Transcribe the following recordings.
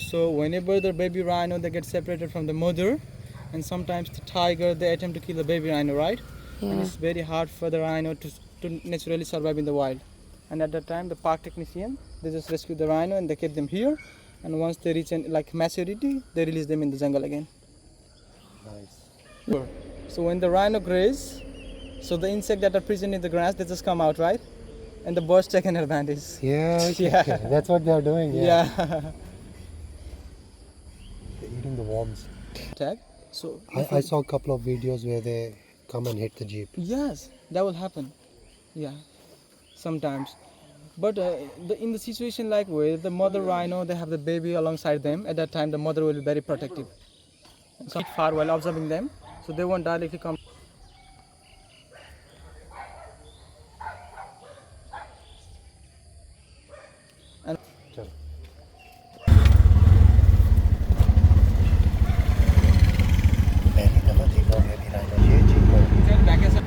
So whenever the baby rhino, they get separated from the mother, and sometimes the tiger, they attempt to kill the baby rhino, right? And Yeah. it's very hard for the rhino to naturally survive in the wild. And at that time, the park technician, they just rescue the rhino and they keep them here. And once they reach like maturity, they release them in the jungle again. Nice. So when the rhino graze, so the insects that are present in the grass, they just come out, right? And the birds take an advantage. Yeah, okay. Yeah. That's what they're doing. Yeah. They're eating the worms. Tag. So I saw a couple of videos where they come and hit the jeep. yes, that will happen. Yeah, sometimes. But in the situation like where the mother rhino, they have the baby alongside them, at that time the mother will be very protective. So far while observing them, so they won't directly come. And Chalo. पहली दफा देखा मैं भी rhino ये jeep पर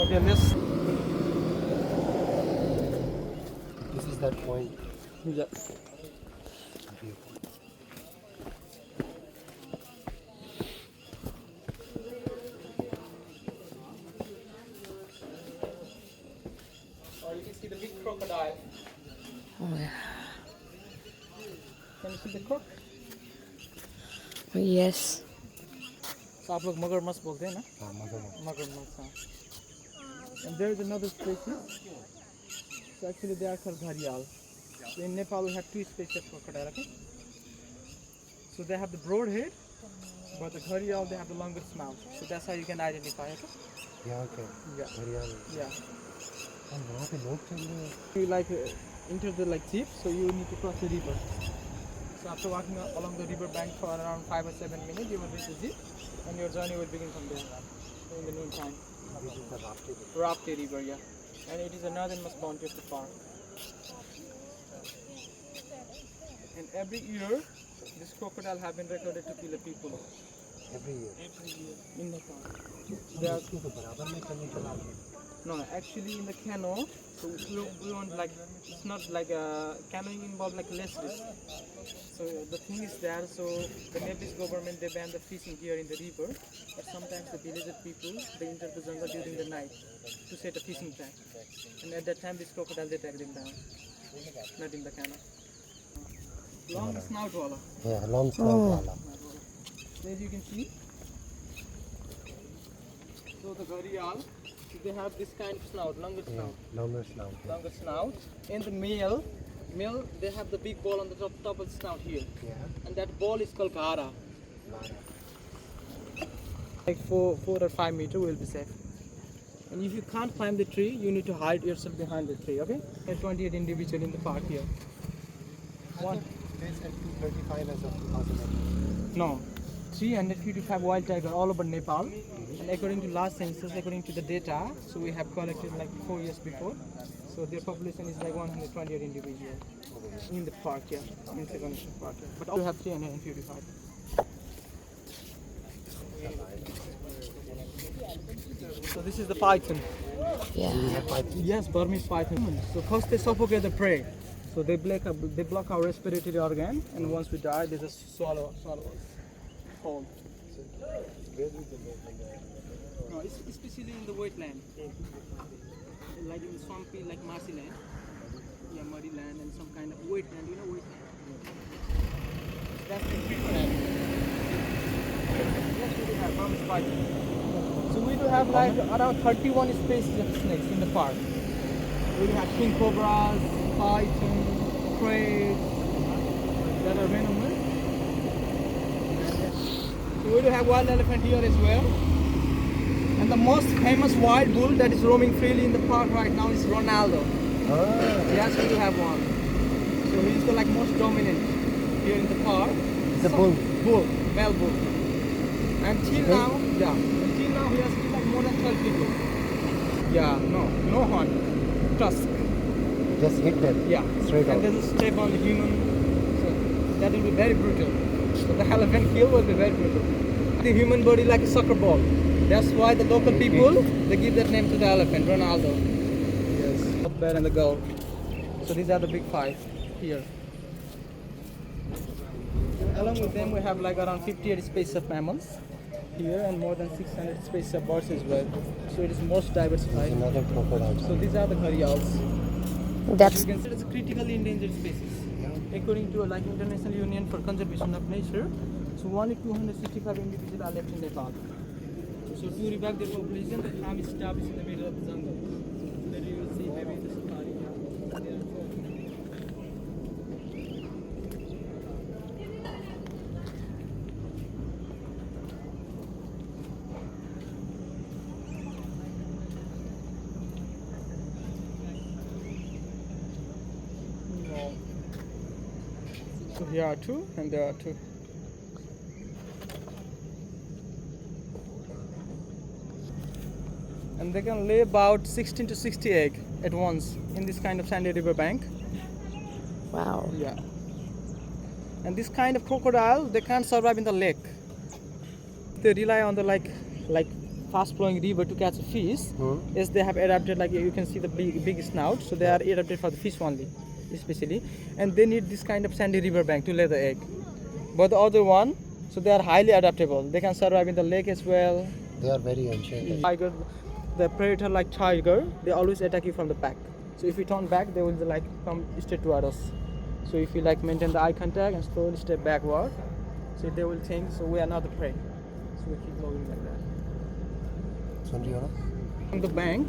okay, let's. This is that point. Yeah. Or you can see the big crocodile. Oh, yeah. Can you see the croc? Oh, yes. So आप लोग मगरमच्छ बोलते हैं ना? हाँ मगर Muggermouth, हाँ. And there is another species. So actually they are called gharial. So in Nepal we have two species of crocodile. Okay? So they have the broad head, but the gharial they have the longer snout. So that's how you can identify. Okay? यहाँ के Yeah. Haryana Yeah. और वहाँ पे लोग चल रहे हैं You like enter the like jeep, so you need to cross the river. So after walking along the river bank for around 5 or 7 minutes, you will reach the jeep, and your journey will begin from there. In the noontime. This is the rafting. Rapti River, yeah. And it is the northernmost boundary of the park. And every year, this crocodile have been recorded to kill a people Every year. in Nepal. हम उसके तो बराबर में चलने चला रहे हैं No, actually in the canoe, so we want like, it's not like canoeing involved like less risk. So the thing is there, so the Nepalese government, they ban the fishing here in the river, but sometimes the village people, they enter the jungle during the night to set a fishing trap. And at that time, this crocodile, they track them down, not in the canoe. Long snout wala. Yeah, long snout Oh. वाला As you can see, so the gharial, they have this kind of snout, longer snout. longer snout yeah. Longer snout. And the male, they have the big ball on the top of the snout here, Yeah. and that ball is called gara. Like 4 or 5 meters will be safe. And if you can't climb the tree, you need to hide yourself behind the tree. Okay? There are 28 individuals in the park here. One. They said 235 as of 2008. No, 355 wild tiger all over Nepal. And according to last census, according to the data, so we have collected like 4 years before. So their population is like 128 individuals in the park here, in the national park here. But also have 355. So this is the python. Yeah. Yes, Burmese python. So first they suffocate the prey. So they block our respiratory organ, and once we die, they just swallow us whole. No, it's especially in the wetland, like in swampy, like marshy land, yeah, muddy land, and some kind of wetland. You know wetland. That's the treatment. Yes, we do have Burmese python. So we do have like around 31 species of snakes in the park. We have king cobras, python, crabs that are venomous. So we do have wild elephant here as well. And the most famous wild bull that is roaming freely in the park right now is Ronaldo. Yes, we do have one. So he's the like most dominant here in the park. The bull. Bull, male bull. Until now, yeah. Until now he has killed like more than 12 people. Yeah, no horn. Tusk. Just hit them. Yeah. Straight And on. then step on the human. So that will be very brutal. So the elephant kill will be very brutal. the human body like a soccer ball. That's why the local people, they give that name to the elephant, Ronaldo. Yes. The bear and the girl. So these are the big five here. Along with them, we have like around 58 species of mammals here and more than 600 species of birds as well. So it is most There's diversified. another crocodile. So these are the gharials. That's You can see it's a critically endangered species. According to like International Union for Conservation of Nature, so only 265 individuals are left in Nepal. So to revive their population, the farm is established in the middle of the jungle. Then you will see maybe the safari. There are four. So here are two, and there are two. And they can lay about 16 to 60 eggs at once in this kind of sandy river bank. wow. Yeah. And this kind of crocodile, they can't survive in the lake. They rely on the like fast flowing river to catch a fish. Yes, they have adapted, like you can see the big snout, so they are adapted for the fish only, especially. And they need this kind of sandy river bank to lay the egg. But the other one, so they are highly adaptable. They can survive in the lake as well. They are very ancient. Tiger, the predator like tiger, they always attack you from the back. So if you turn back, they will like come straight toward us. So if you like maintain the eye contact and slowly step backward, so they will think, so we are not the prey. So we keep moving like that. On the bank,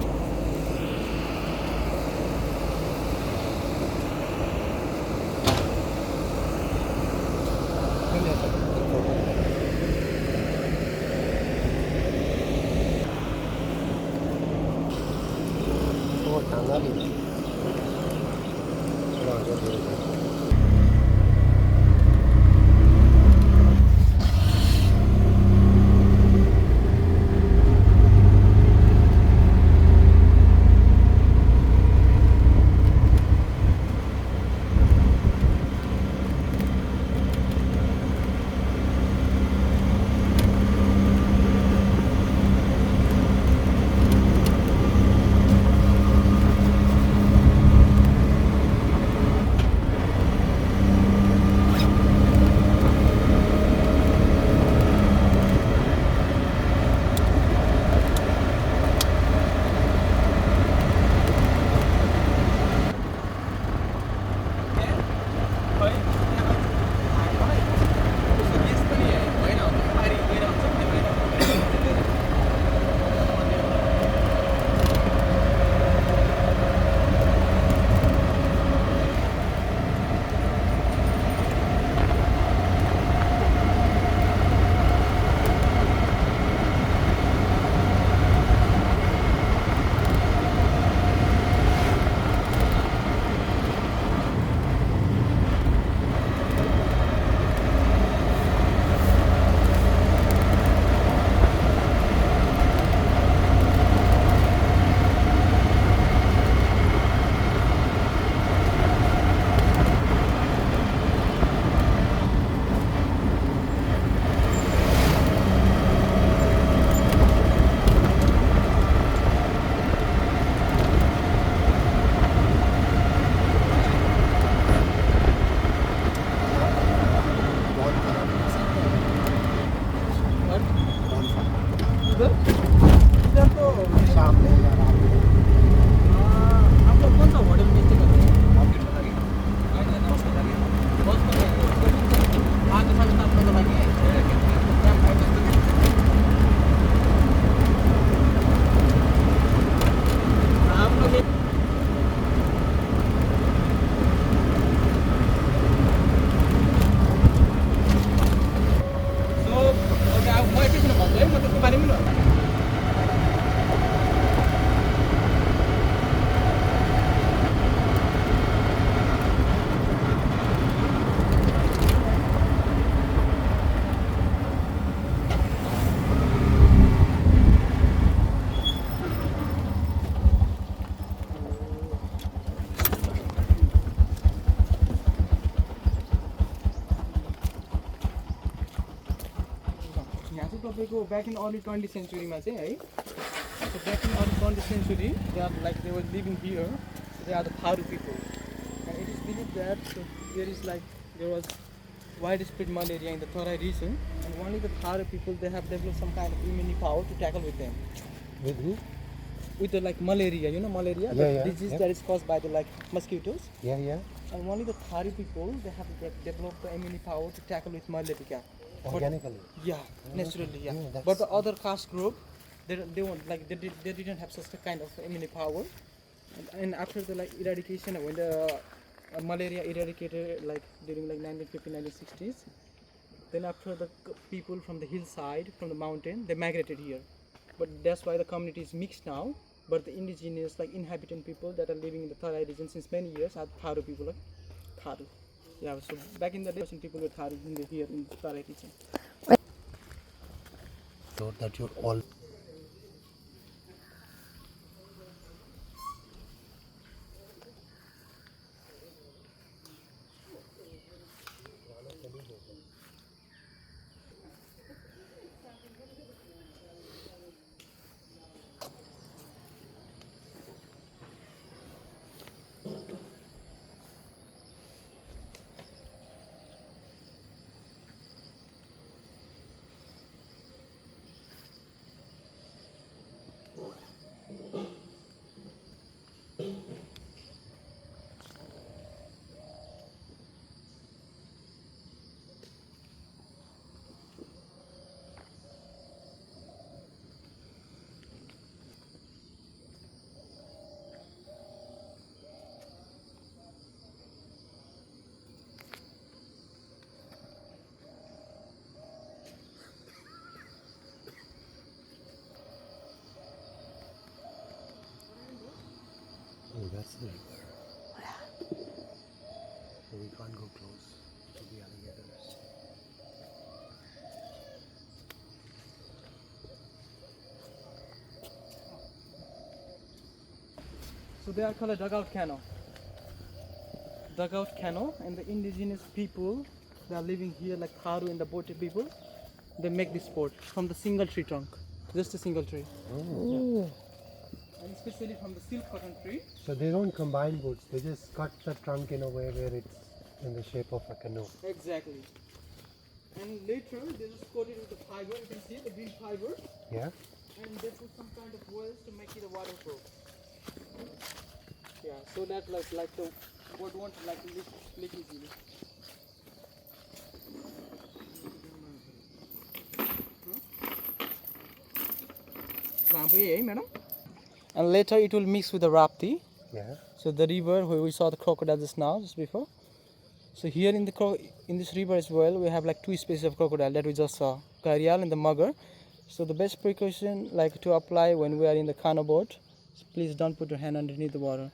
यहाँ चाहिँ तपाईँको back in early 20th सेन्चुरीमा चाहिँ है so back in early 20th century they were living here. So they are the Tharu people and it is believed that there was widespread malaria in the Tarai region and only the Tharu people they have developed some kind of immunity power to tackle with them. With who? With the malaria, malaria, Yeah, the disease that is caused by the mosquitoes. Yeah. And only the Thari people they have developed the immunity power to tackle with malaria. Organically. Naturally, yeah. that's- But the other caste group, they didn't have such a kind of immunity power. And after the eradication, when the malaria eradicated during 1950s, 1960s, then after the people from the hillside, from the mountain, they migrated here. But that's why the community is mixed now. But the indigenous inhabitant people that are living in the Tarai region since many years are Tharu people. Tharu. Yeah, so back in the day, some people were Tharu here in the Tarai region. So that you're all. Oh, that's the river. So we can't go close to the alligators. So they are called a dugout canoe. Dugout canoe, and the indigenous people that are living here, like Tharu and the Bote people, they make this sport from the single tree trunk, just a single tree. Ooh. And especially from the silk cotton tree. So they don't combine boats, they just cut the trunk in a way where it's in the shape of a canoe. Exactly. And later they just coat it with the fiber, you can see the green fiber, Yeah? and they put some kind of oils to make it a waterproof. Yeah, so that like the boat won't leak easily. Madam? And later it will mix with the rapti. Yeah. So the river where we saw the crocodile just before. So here in this river as well, we have two species of crocodile that we just saw, Karial and the mugger. So the best precaution to apply when we are in the canoe boat, so please don't put your hand underneath the water,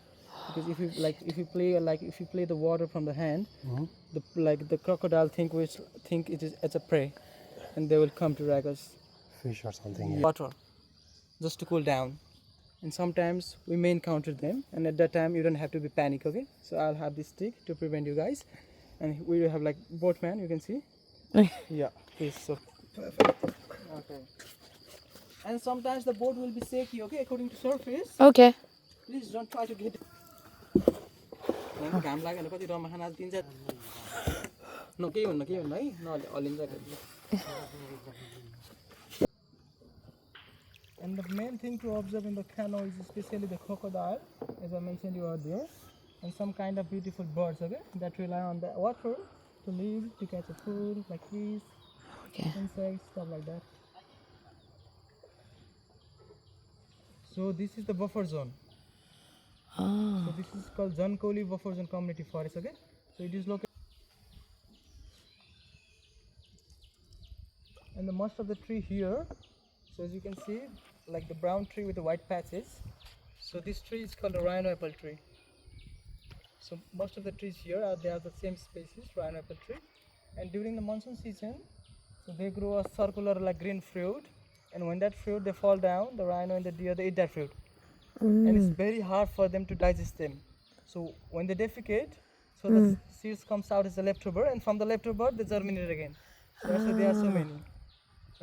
because if you play the water from the hand, the crocodile think it's a prey, and they will come to drag us. Fish or something. Yeah. Water, just to cool down. And sometimes we may encounter them, and at that time you don't have to be panic, okay? So I'll have this stick to prevent you guys, and we will have boatman, you can see. Yeah, please. So okay. And sometimes the boat will be shaky, okay, according to surface. Okay. Please don't try to get. And the main thing to observe in the canoe is especially the crocodile, as I mentioned you earlier, and some kind of beautiful birds, okay, that rely on the water to live, to catch a food, like fish, Okay. insects, stuff like that. So this is the buffer zone. Oh. So this is called Zankoli Buffer Zone Community Forest, okay? So it is located, and the most of the tree here, so as you can see, like the brown tree with the white patches. So this tree is called a rhino apple tree. So most of the trees here they are the same species, rhino apple tree. And during the monsoon season, so they grow a circular green fruit. And when that fruit they fall down, the rhino and the deer they eat that fruit. And it's very hard for them to digest them. So when they defecate, so the seeds comes out as a leftover, and from the leftover they germinate again. So that's why there are so many.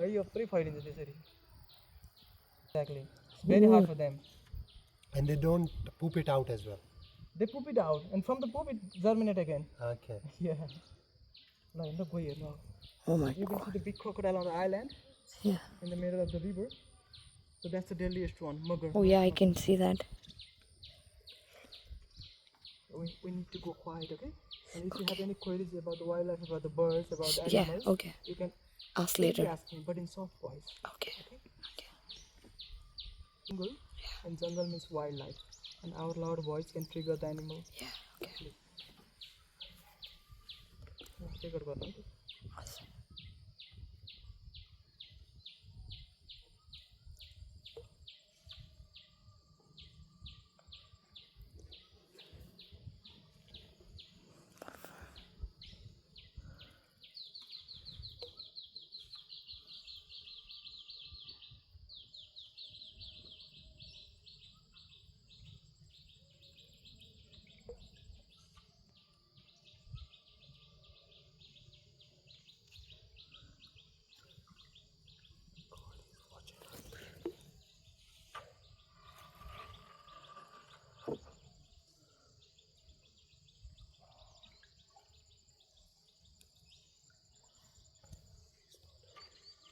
यो पुरै फैलिन्छ त्यसरी exactly it's very hard for them. And they don't poop it out as well. They poop it out and from the poop it germinate again. Okay. Yeah. Now in the go here now. Oh my You can see the big crocodile on the island Yeah. in the middle of the river. So that's the deadliest one, mugger. Oh yeah, I can see that. We need to go quiet, okay? And if you have any queries about the wildlife, about the birds, about the Yeah, animals, okay. you can Ask simply later. ask me, but in soft voice. Okay. Jungle and jungle means wildlife, and our loud voice can trigger the animal. Yeah, okay. Trigger गर्नु है.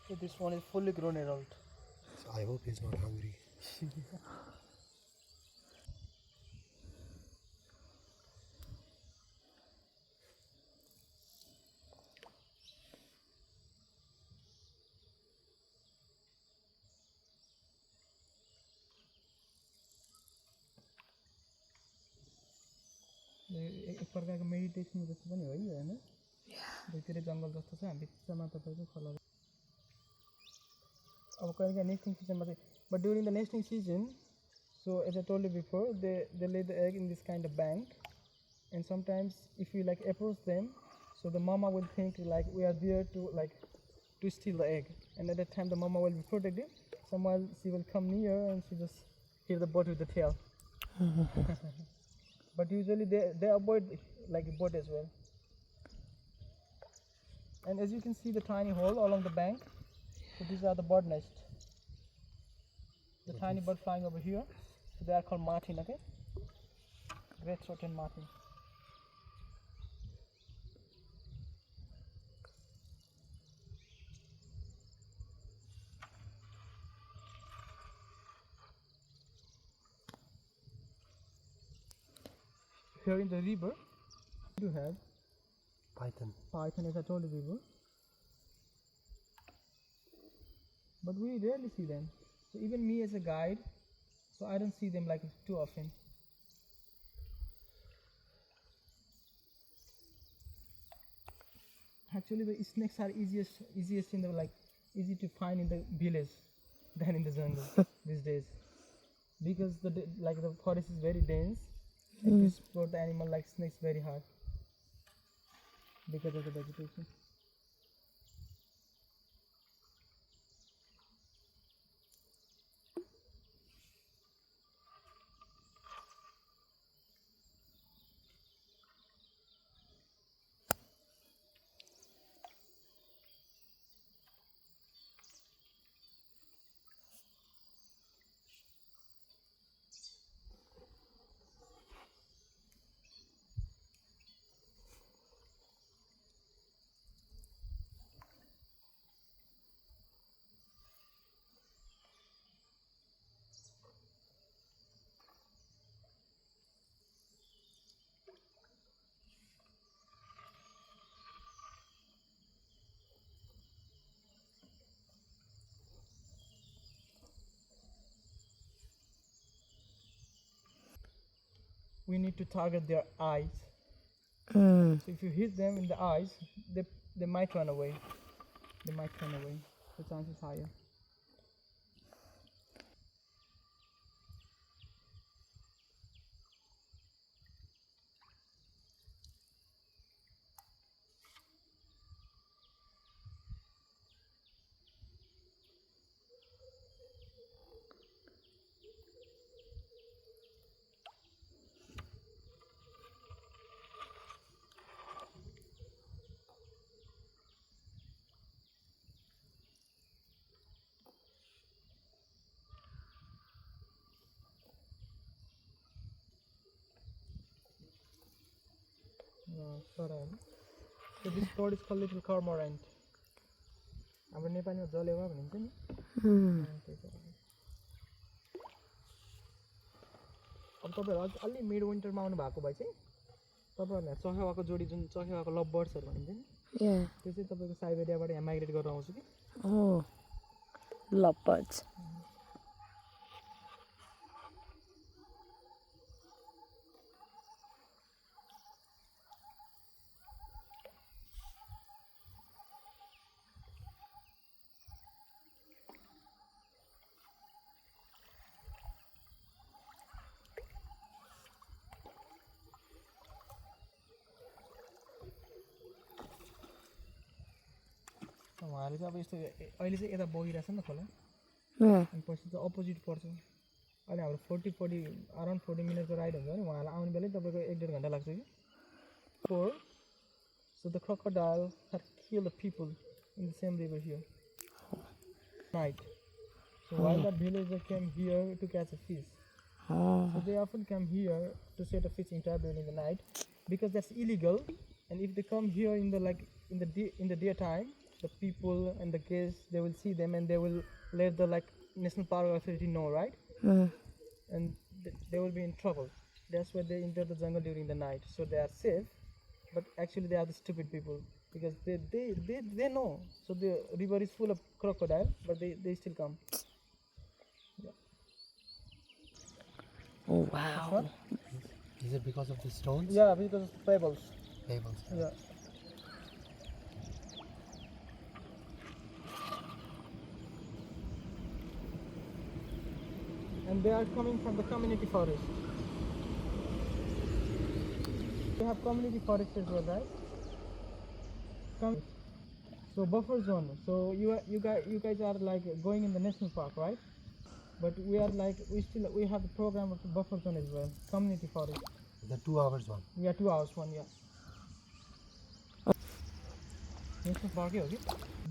So this one is fully grown adult. So I hope he's not hungry. एक प्रकारको meditation जस्तो पनि हो है हैन भित्र जंगल जस्तो छ हामी बिचमा तपाईको खोला अब कहिले नेस्टिङ सिजनमा चाहिँ but during the nesting season so as I told you before they lay the egg in this kind of bank and sometimes if you like approach them so the mama will think like we are there to like to steal the egg and at that time the mama will be protective someone she will come near and she just hit the bird with the tail. But usually they avoid like bird as well. And as you can see the tiny hole along the bank, so these are the bird nest. The tiny bird flying over here, so they are called martin, okay? Great-throated martin. Here in the river, you have python as I told you before. But we rarely see them. So even me as a guide, so I don't see them like too often. Actually the snakes are easiest in the like easy to find in the village than in the jungle these days. Because the forest is very dense and to spot the animal like snakes very hard because of the vegetation. We need to target their eyes. So if you hit them in the eyes, they might run away. The chance is higher. So this bird is called little cormorant. हाम्रो नेपालीमा जलेवा भनिन्छ नि अब तपाईहरु अलि mid विन्टरमा आउनु भएको भए चाहिँ तपाईहरुले चखेवाको जोडी जुन चखेवाको लभ बर्ड्सहरु भनिन्छ नि त्यो चाहिँ तपाईको साइबेरियाबाट यहाँ माइग्रेट गरेर आउँछ कि love birds. उहाँहरु चाहिँ अब यस्तो अहिले चाहिँ यता बगिरहेछ नि त खोला अनि पछि चाहिँ अपोजिट पर्छ अहिले हाम्रो 40 अराउन्ड 40 मिनटको राइड हुन्छ नि उहाँलाई आउने बेलै तपाईको 1.5 घण्टा लाग्छ कि so the crocodile had killed the people in the same river here night so while the villager came here to catch a fish so they often come here to set a fishing trap during the night because that's illegal and if they come here in the daytime the people and the guests they will see them and they will let the national park authority know, right? And they will be in trouble. That's why they enter the jungle during the night, so they are safe. But actually they are the stupid people because they know. So the river is full of crocodile, but they still come. Yeah. Oh wow! Is it because of the stones? Yeah, because of pebbles. Pebbles. Yeah. And they are coming from the community forest. We have community forest as well, right? So buffer zone. So you guys are going in the national park, right? But we are we have the program of the buffer zone as well, community forest. The 2 hours one. Yeah, 2 hours one, yeah. National park, okay.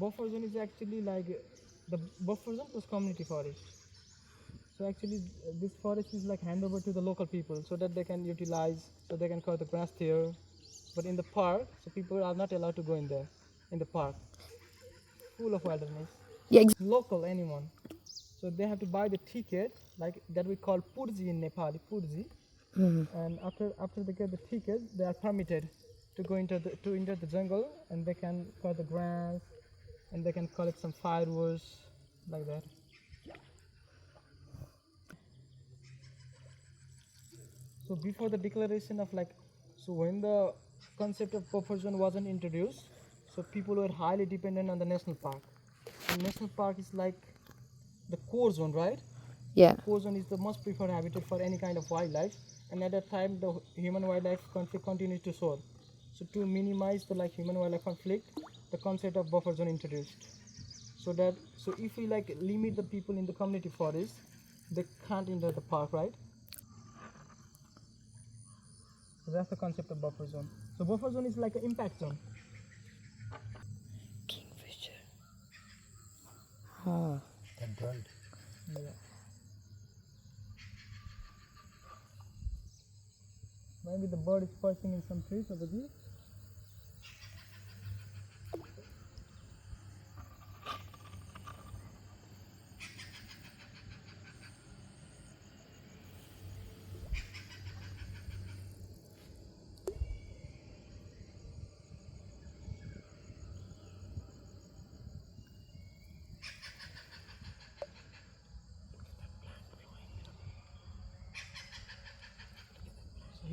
Buffer zone is actually the buffer zone plus community forest. So actually this forest is hand over to the local people so that they can utilize, so they can cut the grass there. But in the park, so people are not allowed to go in there, in the park. Full of wilderness. Yeah. Local, anyone. So they have to buy the ticket, that we call purji in Nepali, purji. And after they get the ticket, they are permitted to go into the jungle and they can cut the grass and they can collect some firewood, like that. So before the declaration of so when the concept of buffer zone wasn't introduced, so people were highly dependent on the national park. And national park is the core zone, right? Yeah. Core zone is the most preferred habitat for any kind of wildlife, and at that time the human-wildlife conflict continues to soar. So to minimize the human-wildlife conflict, the concept of buffer zone introduced. So if we limit the people in the community forest, they can't enter the park, right? So that's the concept of buffer zone. So buffer zone is like an impact zone. Kingfisher. Oh. That bird. Yeah. Maybe the bird is perching in some trees over there.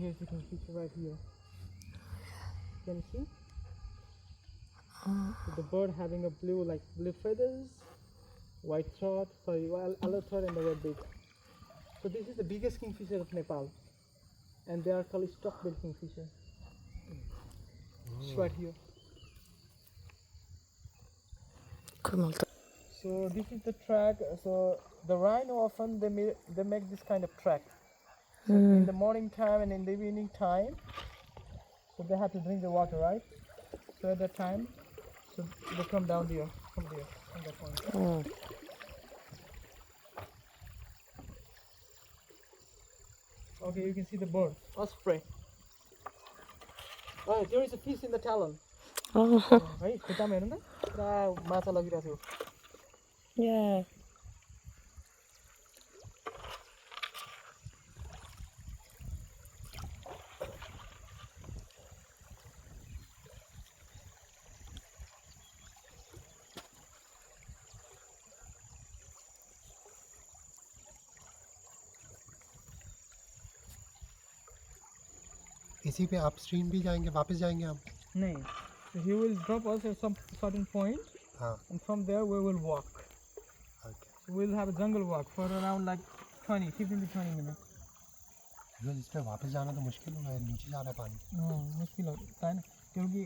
Here's the kingfisher right here. Can you see? So the bird having a blue feathers, white throat, yellow throat and a red beak. So this is the biggest kingfisher of Nepal, and they are called stock-billed kingfisher. It's right here. So this is the track. So the rhino often they make this kind of track. So in the morning time and in the evening time, so they have to drink the water, right? So at that time, so they come down there, from that point. Oh. Okay, you can see the bird, osprey. Oh, there is a fish in the talon. Oh, है खुट्टामा हेर्नु त पुरा माछा लगिरहेको थियो yeah. इसी पे upstream भी जाएंगे, वापस जाएंगे हम? नहीं, so he will drop us at some certain point, हाँ. and from there we will walk. Okay. So we'll have a jungle walk for around like 15 to 20 minutes. Because इस पे वापस जाना तो मुश्किल होगा, नीचे जा रहा है पानी. मुश्किल होता है ना, क्योंकि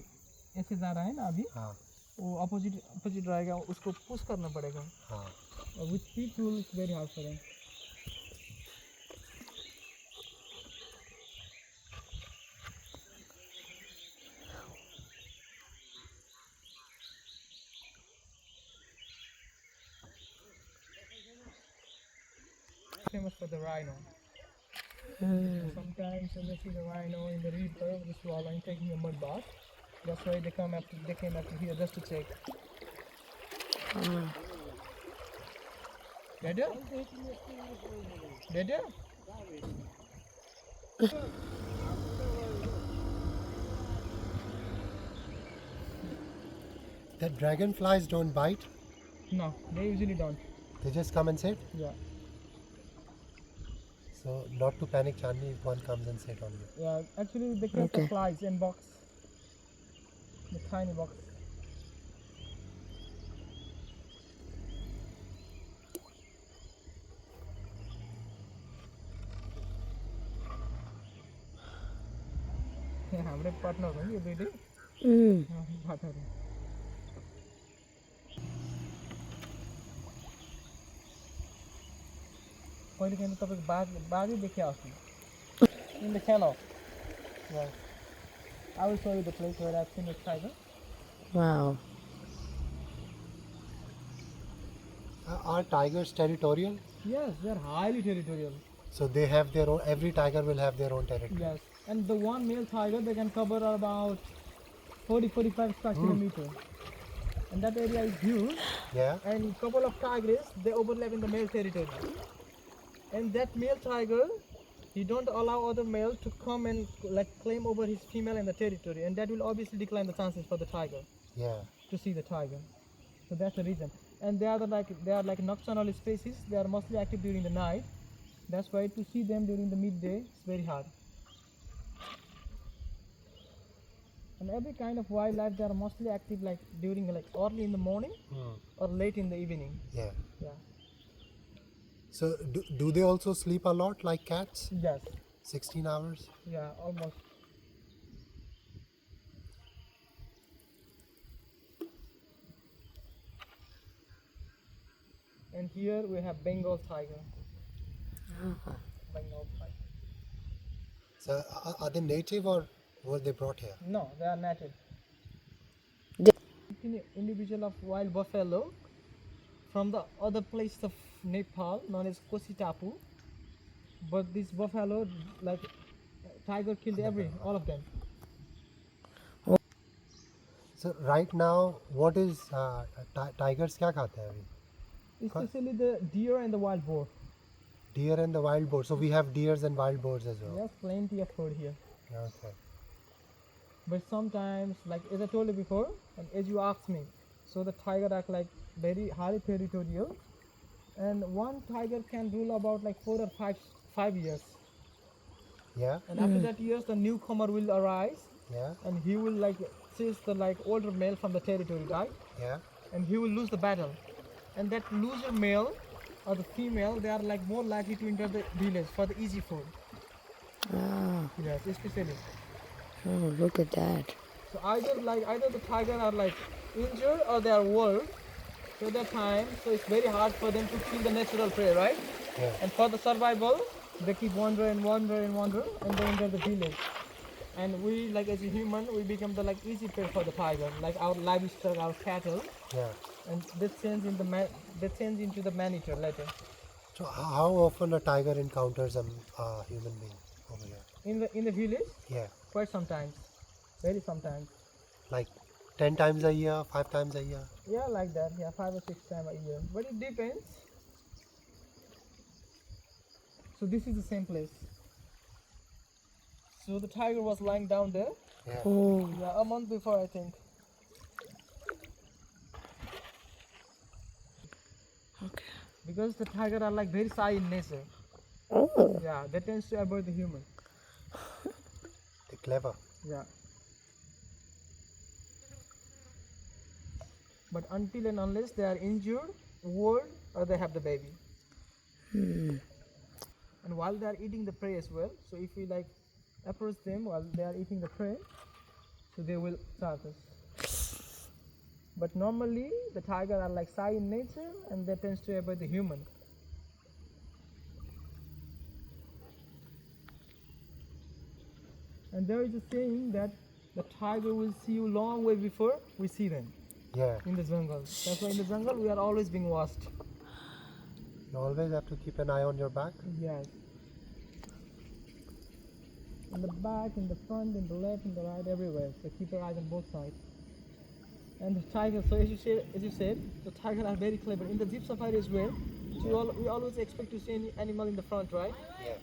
ऐसे जा रहा है ना अभी. हाँ. वो अपोजिट रहेगा, उसको पुश करना पड़ेगा. हाँ. With feet tool it's very hard for him. Famous for the rhino. Sometimes when they see the rhino in the river with the swallowing taking a mud bath, that's why they came up here just to check. Dada? Dada? The dragonflies don't bite? No, they usually don't. They just come and sit? Yeah. So not to panic, Chandni, if one comes and sit on you. Yeah, actually they catch the Okay. flies in box. The tiny box. हाम्रै partner हो नि यो दुईटै partner पहिले कहिले तपाईँको बाघै देखे अस्ति in the Canoe. Right. I will show you the place where I've seen the tiger. Wow. Are tigers territorial? Yes, they are highly territorial. So they have their own, every tiger will have their own territory. Yes, and the one male tiger they can cover about 40-45 square kilometer. And that area is huge. Yeah. And couple of tigers they overlap in the male territory. And that male tiger, he don't allow other male to come and like claim over his female in the territory, and that will obviously decline the chances for the tiger Yeah. to see the tiger. So that's the reason. And they are like nocturnal species. They are mostly active during the night. That's why to see them during the midday is very hard. And every kind of wildlife they are mostly active like during like early in the morning or late in the evening. Yeah. Yeah. So do they also sleep a lot like cats? Yes. 16 hours? Yeah, almost. And here we have Bengal tiger. Bengal tiger. So are they native or were they brought here? No, they are native. Individual of wild buffalo from the other place of Nepal known as Kositapu. But this buffalo, like tiger killed all of them. So right now, what is tigers क्या खाते हैं अभी? Especially the deer and the wild boar. Deer and the wild boar. So we have deers and wild boars as well. Yes, plenty of food here. Okay. But sometimes, like as I told you before, and as you asked me, so the tiger act like very highly territorial, and one tiger can rule about like 4 or 5 years. Yeah. And after that years, the newcomer will arise, Yeah. and he will like chase the like older male from the territory, right? Yeah. And he will lose the battle, and that loser male or the female, they are like more likely to enter the village for the easy food. Oh, Yes, especially. oh, look at that. So either the tiger are like injured or they are worried. So that time, so it's very hard for them to kill the natural prey, right? Yeah. And for the survival, they keep wandering, and they enter the village. And we, like as a human, we become the like easy prey for the tiger, like our livestock, our cattle, Yeah. and they change into the man-eater later. So how often a tiger encounters a human being over here? In the village, Yeah. quite sometimes. Very sometimes. Like 10 times a year, 5 times a year. Yeah, like that. Yeah, 5 or 6 times a year. But it depends. So this is the same place. So the tiger was lying down there. Yeah. Oh, Yeah, a month before I think. okay. Because the tiger are like very shy in nature. Oh, Yeah, they tends to avoid the human. They're clever. Yeah. But until and unless they are injured, wounded, or they have the baby. hmm. And while they are eating the prey as well, so if we like approach them while they are eating the prey, so they will attack us. But normally the tiger are like shy in nature and they tends to avoid the human. And there is a saying that the tiger will see you long way before we see them Yeah. in the jungle. That's why in the jungle we are always being watched. You always have to keep an eye on your back. Yes. In the back, in the front, in the left, in the right, everywhere. So keep your eyes on both sides. And the tiger, so as you said, the tiger are very clever. In the jeep safari as well, so we always expect to see any animal in the front, right? Yeah.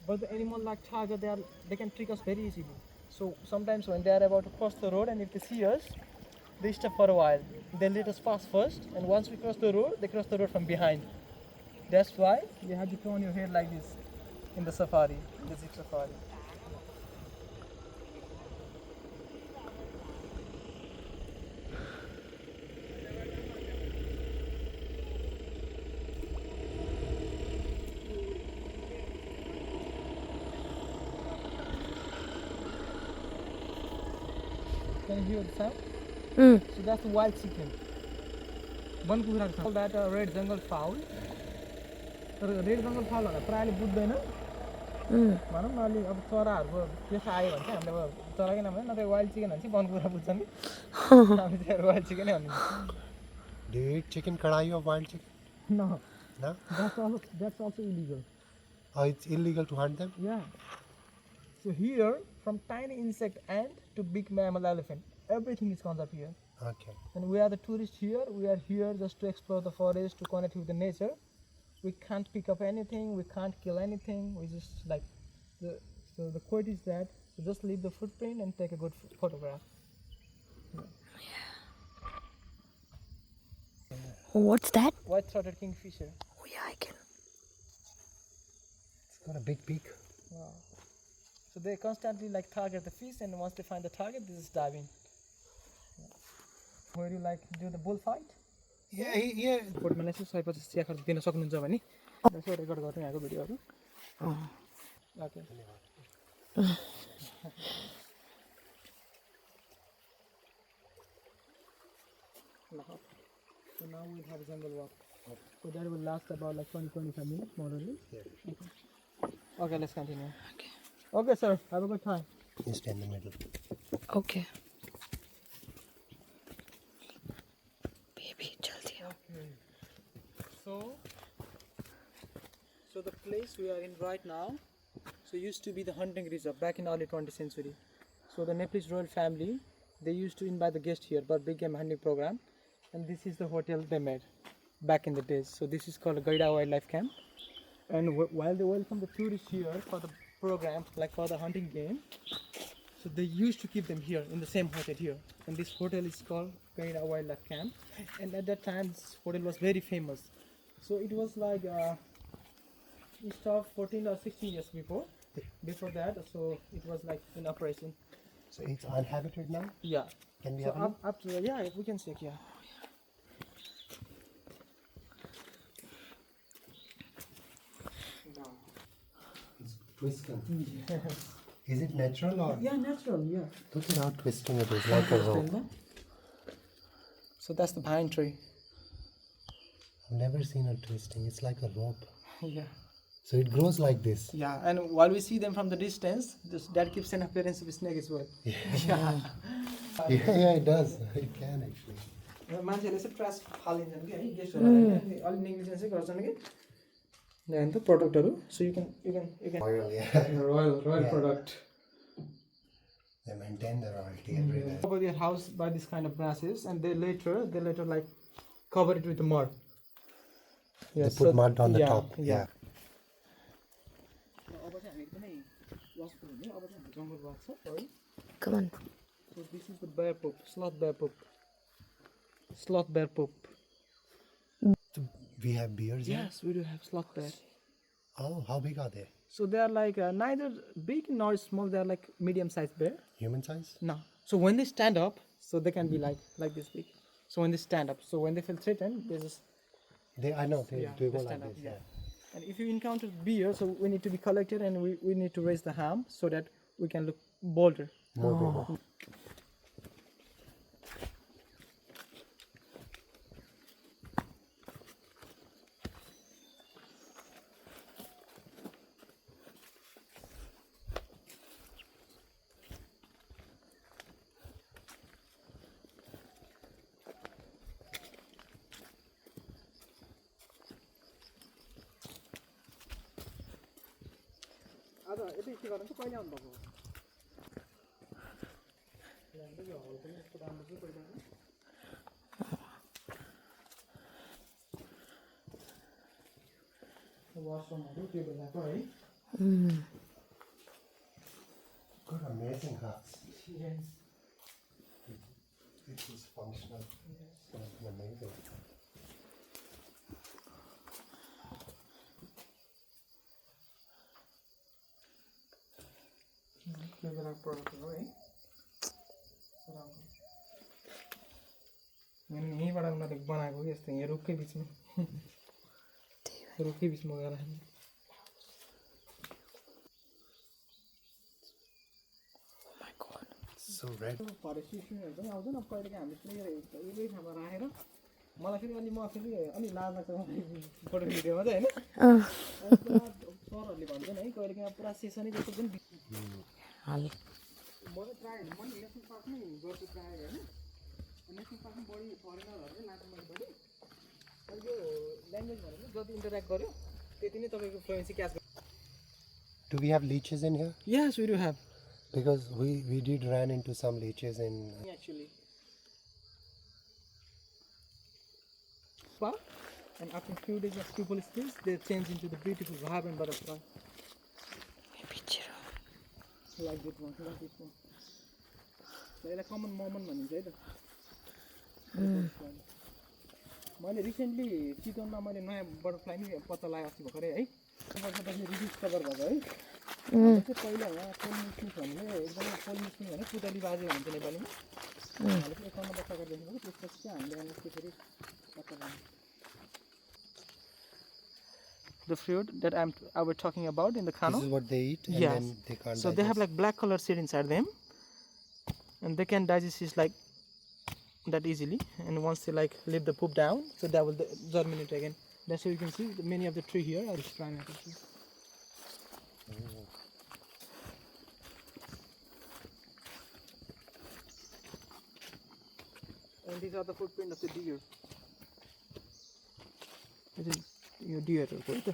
But the animal like tiger, they can trick us very easily. So sometimes when they are about to cross the road and if they see us, they stop for a while. They let us pass first, and once we cross the road, they cross the road from behind. That's why you have to turn your head like this in the safari, in the jeep safari. Can you hear the sound? Mm. So that's the wild chicken. One कुखुराको sound. Call that a red jungle fowl. तर red जङ्गल foul भनेर प्रायःले बुझ्दैन भनौँ न अलि अब चराहरूको त्यसो आयो भने चाहिँ हामीले अब चराकै नाम होइन नत्र वाइल्ड चिकन भने चाहिँ वन कुखुरा बुझ्छन् नि हामी चाहिँ वाइल्ड चिकनै भनिन्छ Do you eat chicken kadai or wild chicken? No, No? that's also illegal. Oh, it's illegal to hunt them? Yeah. So here, from tiny insect ant to big mammal elephant, everything is conserved here. Okay. And we are the tourists here. We are here just to explore the forest, to connect with the nature. We can't pick up anything. We can't kill anything. We just like so the quote is that so just leave the footprint and take a good photograph. Oh, what's that? White-throated kingfisher. Oh, yeah, I can. It's got a big beak. Wow. So they constantly like target the fish, and once they find the target, they just dive in. Where you like do the bullfight? Yeah. कोर्टमा यसो सयपछि स्याखर दिन सक्नुहुन्छ भने यसो record गर्नु यहाँको भिडियोहरू okay So now we have a jungle walk. So that will last about like 20-25 minutes more or less. Yeah. Okay, let's continue. Okay, sir. Have a good time. You stay in the middle. Okay. Baby, jaldi. Okay. So the place we are in right now, so used to be the hunting reserve back in early 20th century. So the Nepalese royal family, they used to invite the guests here for big game hunting program, and this is the hotel they made back in the days. So this is called Gaida Wildlife Camp, and while they welcome the tourists here for the program, like for the hunting game, so they used to keep them here in the same hotel here, and this hotel is called Canoe Wildlife Camp. And at that time, this hotel was very famous. So it was like it stopped 14 or 16 years before. Before that, so it was like in operation. So it's uninhabited now? Yeah. Can we So have a look? up to yeah, we can check. Yeah. It's twisting. Yes. Is it natural or? Yeah, natural. Yeah. Look at how twisting it is, like a rope. So that's the pine tree. I've never seen a twisting. It's like a rope. Yeah. So it grows like this. Yeah, and while we see them from the distance, that gives an appearance of a snake as well. Yeah. Yeah, it does. It can actually. मान्छेले चाहिँ ट्रास फालिन्छन् कि है गेस्टहरुलाई अलि negligence चाहिँ गर्छन् कि यहाँ त प्रडक्टहरु सो यु क्यान Oil, yeah. royal Yeah. product They maintain the royalty everywhere. Cover their house by this kind of grasses, and they later like cover it with mud. They put mud on the top. Yeah. Come on. So this is the bear poop, sloth bear poop. Sloth bear poop. So we have bears here? Yes, we do have sloth bear. Oh, how big are they? So they are like neither big nor small. They are like medium-sized bear. Human size? No. So when they stand up, so they can be like this big. So when they stand up, so when they feel threatened, they just I know they go like stand up. this. Yeah. And if you encounter bear, so we need to be collected and we need to raise the ham so that we can look bolder. More bigger. आज यतै के गर्नु चाहिँ कहिले आउनु भएको ल्यान्डै यो हल पनि यस्तो राम्रो चाहिँ पहिला वासरुमहरु त्यो बेलाको है Good, amazing huts. Yes. It is functional. Something amazing. त्यो बेलाको प्रडक्ट हो है यहीँबाट उनीहरूले बनाएको यस्तो यहाँ रुखकै बिचमा रुखकै बिचमा गएर So red. फरेस्ट स्टुडेन्टहरू पनि आउँदैन कहिले काहीँ हामीले प्लेयर एउटै ठाउँमा राखेर मलाई फेरि अलि म फेरि अलि लाज लाग्छ फोटो भिडियोमा चाहिँ होइन सरहरूले भन्छन् है कहिले काहीँ पुरा सेसनै जस्तो पनि म चाहिँ ट्राई म नेसनल पार्कमै गर्छु ट्राई होइन नेसनल पार्कमा बढी फरेनरहरूले लान्छ मैले बढी अनि यो ल्याङ्ग्वेज भनेको जति इन्टरेक्ट गर्यो त्यति नै तपाईँको फ्लुएन्सी क्याच गर्छ. Do we have leeches in here? Yes, we do have. Because we did run into some leeches in. Actually. And after a few days of people stays, they change into the beautiful vibrant butterfly. Like this one, like this one. So it's a common moment भनिन्छ है त. मैले recently चितवनमा मैले नयाँ butterfly नि पत्ता लगाए अस्ति भर्खरै है. त्यसपछि रिडिस्कभर भएको है. चाहिँ पहिला यहाँ पोलिनेसन भन्ने एकदमै पोलिनेसन भने पुतली बाजे भन्छ नेपालीमा. हामीले चाहिँ एकाउन्न बच्चा गरिदिएको त्यसपछि चाहिँ हामीले यहाँ फेरि पत्ता लगायौँ. The fruit that I was talking about in the Canoe. This is what they eat, and yes. then they can't. So digest. They have like black color seed inside them, and they can digest it like that easily. And once they like leave the poop down, so that will germinate again. That's why you can see many of the tree here are spraying at it. And these are the footprint of the deer. This is your deer, right?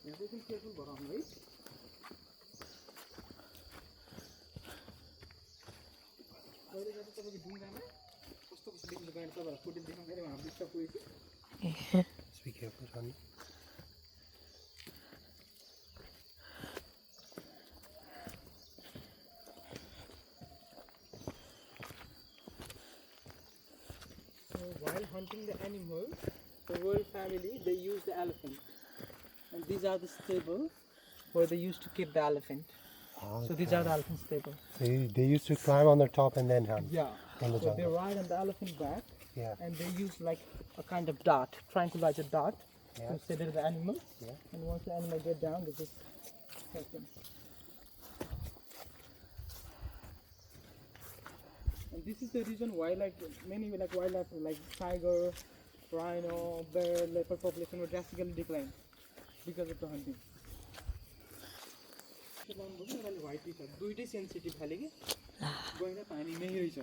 Yeah, be careful, Baram, right? Just be careful, honey. While hunting the animal, the royal family, they use the elephant. And these are the stable where they used to keep the elephant. Okay. So these are the elephant stable. So they used to climb on the top and then hunt. Yeah. In the so they ride on the elephant back. Yeah. And they use like a kind of dart, tranquilize a dart to sedate the animal. Yeah. And once the animal get down, they just help them. And this is the reason why like many like wildlife like tiger, rhino, bear, leopard population will drastically decline because of the hunting. White t-shirt, दुईटै sensitive खाले कि गएर पानीमै रहेछ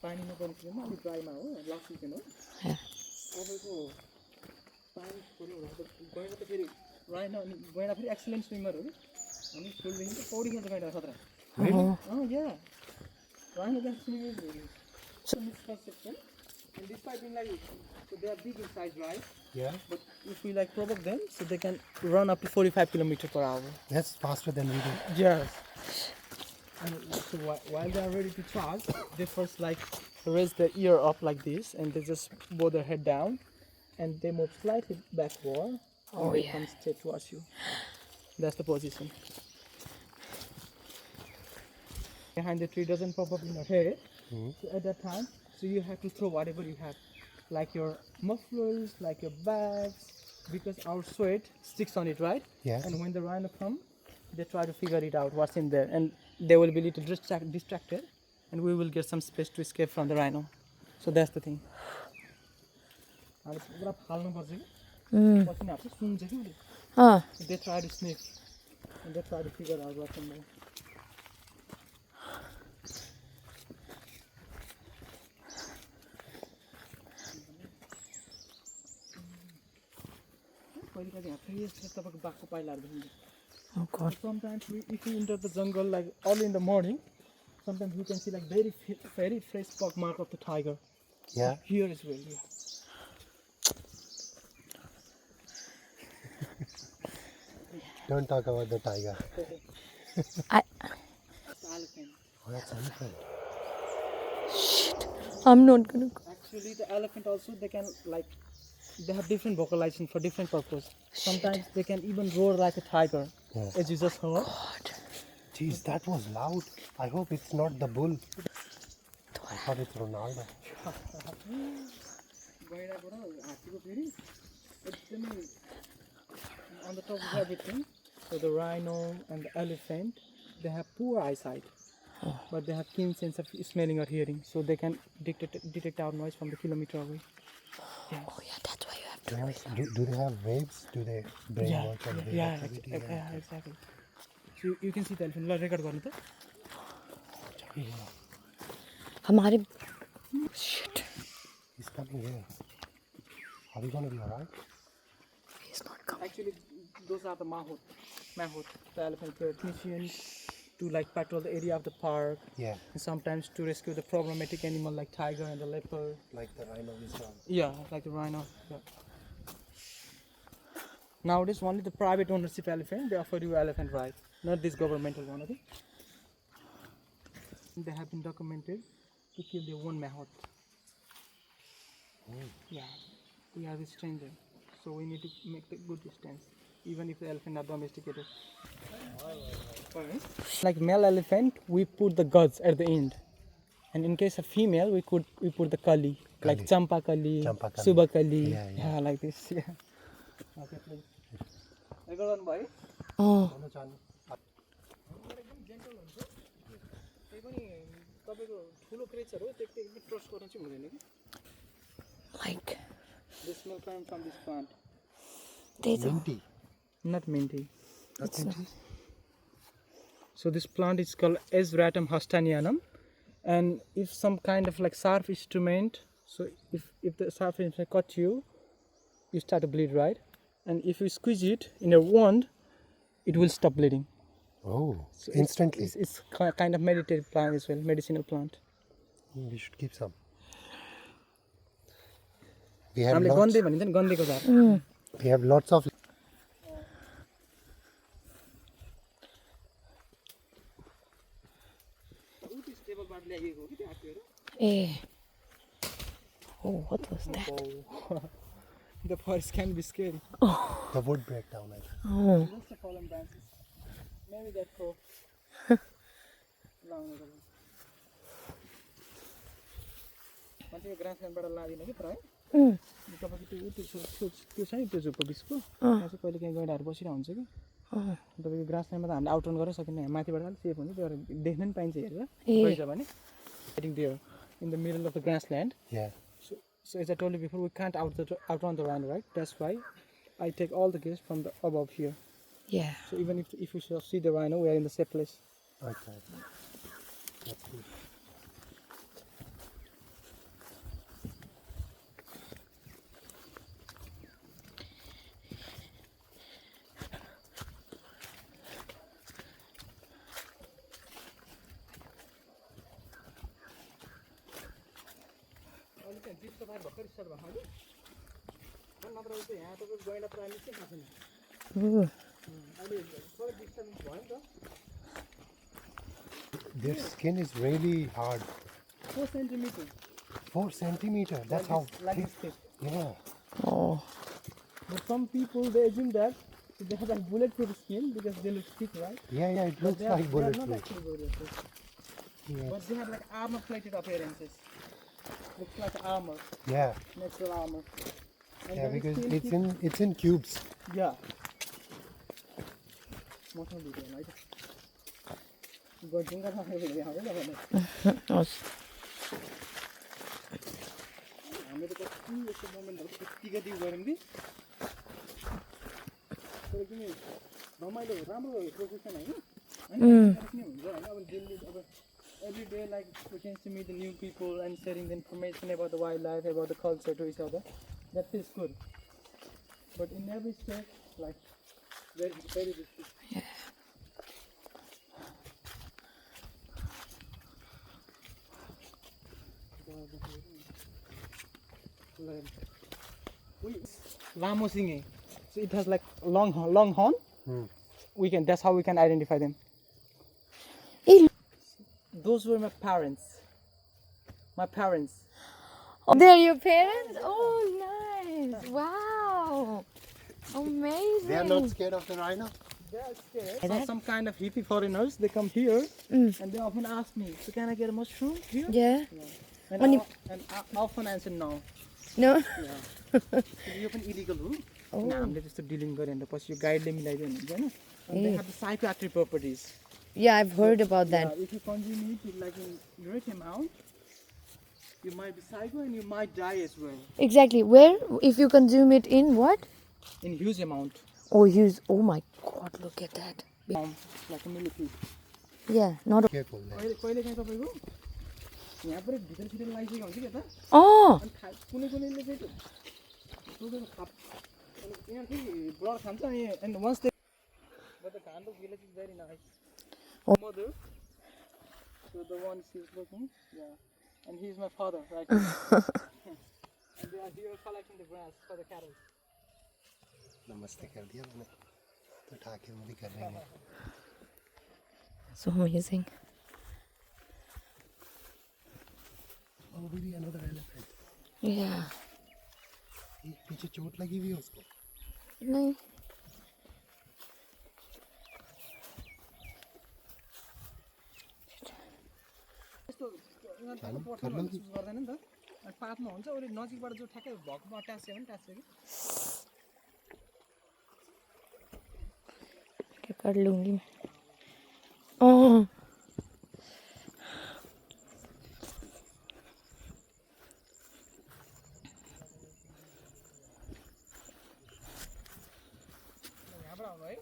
पानीमा पनि छैन अलि ड्राईमा हो last season हो तपाईको पानी छोड्नु गएर त फेरि rhino गैंडा फेरि excellent swimmer हो कि हामी फुलदेखि त पौडी खेल्छ गैंडा खतरा yeah rhino can swim easily. So misconception and despite being like so they are big in size, right? Yeah. But if we like provoke them, so they can run up to 45 kilometers per hour. That's faster than we do. Yes. And so while they are ready to charge, they first like raise their ear up like this, and they just bow their head down, and they move slightly backward, and they come straight towards you. That's the position. Behind the tree doesn't pop up in your head. So at that time, so you have to throw whatever you have, like your mufflers, like your bags, because our sweat sticks on it, right? Yeah. And when the rhino come, they try to figure it out what's in there, and they will be little distracted, and we will get some space to escape from the rhino. So that's the thing. They try to sniff, and they try to figure out what's in there. Oh God. Sometimes if we enter the jungle like early in the morning, sometimes we can see like very fresh pock mark of the tiger. Yeah. Here as well. Yeah. Don't talk about the tiger. That's the elephant. Oh, that's elephant. Shit. I'm not gonna go. Actually, the elephant also they have different vocalization for different purpose. Sometimes they can even roar like a tiger, as you just heard. God. Jeez, that was loud. I hope it's not the bull. I thought it's Ronaldo. On the top of everything, so the rhino and the elephant, they have poor eyesight, but they have keen sense of smelling or hearing, so they can detect our noise from the kilometer away. Yes. Oh yeah, that's why you have to. Do they have waves? Do they brain work on wave activity? Exactly. So you can see the elephant. Record garnu ta. हमारे shit. He's coming here. Are we gonna be alright? He's not coming. Actually, those are the mahut, the elephant technicians to like patrol the area of the park. Yeah. And sometimes to rescue the problematic animal like tiger and the leopard. Like the rhino we saw. Yeah, like the rhino. Yeah. Nowadays, only the private ownership elephant, they offer you elephant ride, not this governmental one, okay? They have been documented to kill their one mahout. Yeah, we are the stranger, so we need to make the good distance, even if the elephant are domesticated. Like male elephant, we put the guts at the end, and in case of female, we put the kali. Like champa kali, suba kali, yeah, like this. Yeah. Okay, please. Oh. Like. The smell coming from this plant. Minty. Not minty. Not minty. So this plant is called Esratum hostanianum, and if some kind of like sharp instrument, so if the sharp instrument cut you, you start to bleed, right? And if you squeeze it in a wound, it will stop bleeding. Oh, So instantly. It's kind of meditative plant as well, medicinal plant. We should keep some. We have lots of. Eh. Oh, what was that? Oh. The forest can be scary. Oh. The wood breakdown, I think. Oh. Just the fallen branches. Maybe that crow. ग्रासल्यान्डबाट Laden कि प्रायः तपाईँको त्यो छ नि त्यो झुप्पो बिचको त्यहाँ चाहिँ कहिले काहीँ गैँडाहरू बसिरहेको हुन्छ कि तपाईँको ग्रासल्यान्डमा त हामीले आउटरन गरेर सकिन्न माथिबाट अलिक सेफ हुन्छ त्यो देख्न पनि पाइन्छ हेरेर गइन्छ भने getting there in the middle of the grassland. Yeah. So as I told you before, we can't outrun the rhino, right? That's why I take all the gears from the above here. Yeah. So even if we shall see the rhino, we are in the safe place. Okay. That's good. Disturb भएर भर्खर start भएको कि नत्र चाहिँ यहाँ तपाईँको गैँडा प्रायः निकै खाएको छैन अहिले थोरै डिस्टर्बेन्स भयो नि त Their skin is really hard. 4 centimeters. 4 centimeter. That's how like thick. this thick. Yeah. Oh. But some people they assume that they have like bulletproof skin because they look thick, right? Yeah, it looks They are like not bulletproof. actually bulletproof. Yeah. But they have like armor-plated appearances. Looks like armor, Yeah. natural armor. And Yeah, then because skin it's in cubes. Yeah. Mostly video, right? Go jingle how heavy they are. हामी त कति यस्तो मोमेन्टहरू यतिका दिउ गऱ्यौँ कि तर किन रमाइलो राम्रो प्रोफेसन होइन हुन्छ होइन अब डेली अब every day like we can to meet the new people and sharing the information about the wildlife, about the culture to each other. That feels good. But in every state, like very difficult. Yeah. Lamo singing. So it has like long horn. That's how we can identify them. Those were my parents. Oh, they're your parents? Oh, nice. Wow. Amazing. They are not scared of the rhino? They are scared. So some kind of hippie foreigners, they come here and they often ask me, so can I get a mushroom here? Yeah. And I often answer no. No? Yeah. You open illegal room. I'm just dealing with it because you guide them like that. And they have the psychiatric properties. Yeah, I've heard about that. Yeah, if you consume it like in great amount, you might be psycho and you might die as well. Exactly. Where? If you consume it in what? In huge amount. Oh, use. Oh my God! Look at that. Like a millipede. Yeah, not. Careful there. कहिले काहीँ तपाईँको यहाँ पुरै भित्र लागिसकेको हुन्छ कि यता Oh. अनि कुनैले चाहिँ सोधेको खाप अनि यहाँ चाहिँ ब्लड खान्छ अनि and once they but the Canoe village is very nice. Oh. Mother, so the one she's looking, yeah, and he's my father, right? And they are here collecting the grass for the cattle. नमस्ते कर दिया मैंने तो ठाके वो भी कर रहे हैं So amazing. Oh, really another elephant. Yeah. पीछे चोट लगी हुई है उसको नहीं. यस्तो यहाँ पर्छ गर्दैन नि त अनि पातमा हुन्छ अरू नजिकबाट जो ठ्याक्कै भकमा टाँस्यो भने टाँस्यो कि क्या कर लूँगी मैं. Oh. यहाँबाट आउनु है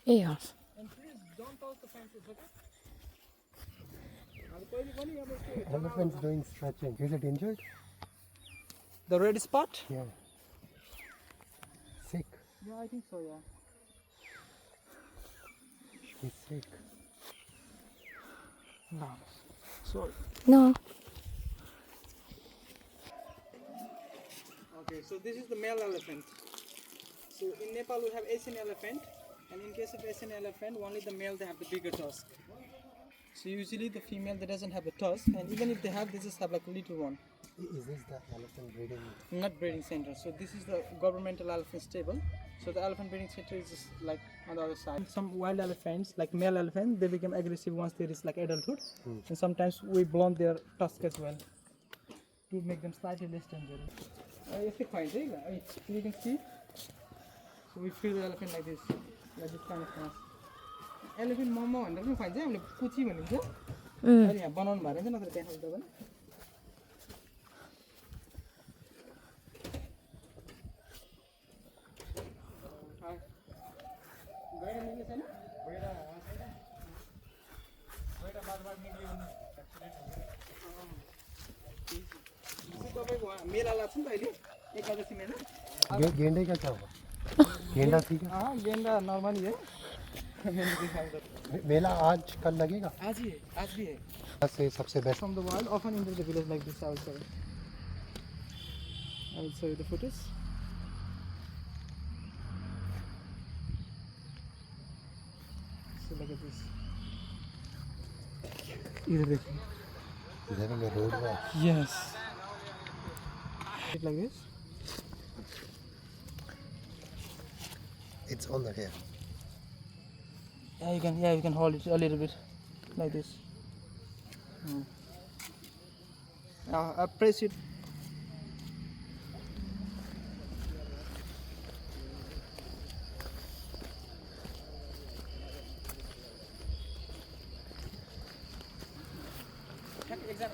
Yeah. and please don't touch the fences, okay? अब कहिले पनि अब यस्तो Elephant's doing stretching. Is it injured? the red spot? Yeah. Sick. Yeah, I think so, yeah. He's sick. No. Sorry. No. Okay, so this is the male elephant. So in Nepal we have Asian elephant, and in case of Asian elephant, only the male they have the bigger tusk. So usually the female they doesn't have the tusk, and even if they have, they just have like a little one. Is this the elephant breeding? Not breeding center. So this is the governmental elephant stable. So the elephant breeding center is just like on the other side. Some wild elephants, like male elephant, they become aggressive once they reach like adulthood, and sometimes we blunt their tusk as well to make them slightly less dangerous. If you find it, you can see. So we feed the elephant like this kind of mass. Elephant momo भन्दा पनि खुवाइन्छ हामीले पुची भनिन्छ अनि यहाँ बनाउनु भएको छ नत्र त्यहाँ हुन्छ भने गएर निक्ले छैन गएर बादबाद निक्लियो भने तपाईको मेला लाग्छ नि त अहिले एकादशी मेला गेंडे का क्या हुआ गेंडा ठीक है गेंडा नॉर्मली है मेला आज कल लगेगा आज भी है से सबसे best from the wild often enter the village like this outside I will show you the footage. So look at this. इधर देखिए. He's having a road walk. Yes. It like this. It's on the hair. Yeah, you can hold it a little bit like this. Press it. Exam